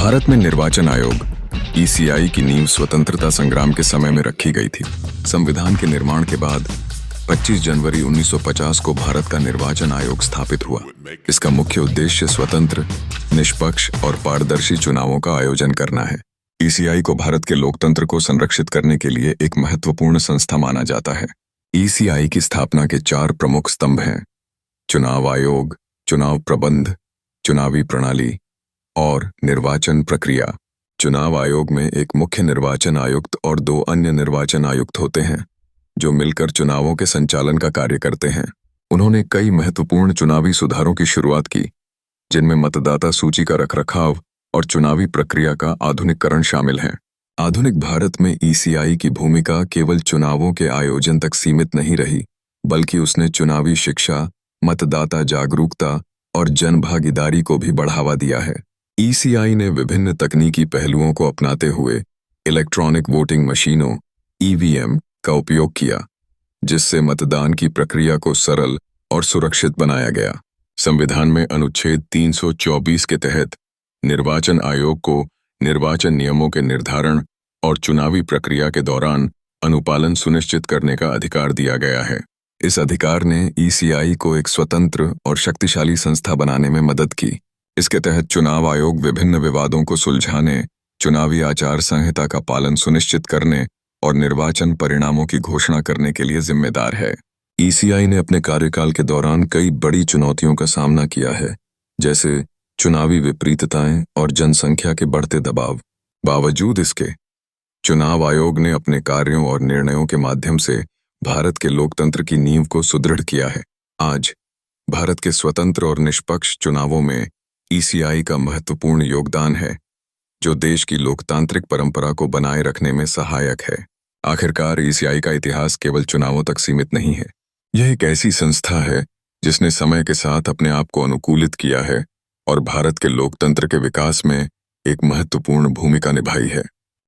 भारत में निर्वाचन आयोग ईसीआई की नींव स्वतंत्रता संग्राम के समय में रखी गई थी। संविधान के निर्माण के बाद 25 जनवरी 1950 को भारत का निर्वाचन आयोग स्थापित हुआ। इसका मुख्य उद्देश्य स्वतंत्र, निष्पक्ष और पारदर्शी चुनावों का आयोजन करना है। ईसीआई को भारत के लोकतंत्र को संरक्षित करने के लिए एक महत्वपूर्ण संस्था माना जाता है। ईसीआई की स्थापना के 4 प्रमुख स्तंभ हैं: चुनाव आयोग, चुनाव प्रबंध, चुनावी प्रणाली और निर्वाचन प्रक्रिया। चुनाव आयोग में एक मुख्य निर्वाचन आयुक्त और 2 अन्य निर्वाचन आयुक्त होते हैं, जो मिलकर चुनावों के संचालन का कार्य करते हैं। उन्होंने कई महत्वपूर्ण चुनावी सुधारों की शुरुआत की, जिनमें मतदाता सूची का रखरखाव और चुनावी प्रक्रिया का आधुनिकीकरण शामिल है। आधुनिक भारत में ईसीआई की भूमिका केवल चुनावों के आयोजन तक सीमित नहीं रही, बल्कि उसने चुनावी शिक्षा, मतदाता जागरूकता और जनभागीदारी को भी बढ़ावा दिया है। ईसीआई ने विभिन्न तकनीकी पहलुओं को अपनाते हुए इलेक्ट्रॉनिक वोटिंग मशीनों (ईवीएम) का उपयोग किया, जिससे मतदान की प्रक्रिया को सरल और सुरक्षित बनाया गया। संविधान में अनुच्छेद 324 के तहत निर्वाचन आयोग को निर्वाचन नियमों के निर्धारण और चुनावी प्रक्रिया के दौरान अनुपालन सुनिश्चित करने का अधिकार दिया गया है। इस अधिकार ने ईसीआई को एक स्वतंत्र और शक्तिशाली संस्था बनाने में मदद की। इसके तहत चुनाव आयोग विभिन्न विवादों को सुलझाने, चुनावी आचार संहिता का पालन सुनिश्चित करने और निर्वाचन परिणामों की घोषणा करने के लिए जिम्मेदार है। ईसीआई ने अपने कार्यकाल के दौरान कई बड़ी चुनौतियों का सामना किया है, जैसे चुनावी विपरीतताएं और जनसंख्या के बढ़ते दबाव। बावजूद इसके, चुनाव आयोग ने अपने कार्यों और निर्णयों के माध्यम से भारत के लोकतंत्र की नींव को सुदृढ़ किया है। आज भारत के स्वतंत्र और निष्पक्ष चुनावों में ईसीआई का महत्वपूर्ण योगदान है, जो देश की लोकतांत्रिक परंपरा को बनाए रखने में सहायक है। आखिरकार ईसीआई का इतिहास केवल चुनावों तक सीमित नहीं है। यह एक ऐसी संस्था है जिसने समय के साथ अपने आप को अनुकूलित किया है और भारत के लोकतंत्र के विकास में एक महत्वपूर्ण भूमिका निभाई है।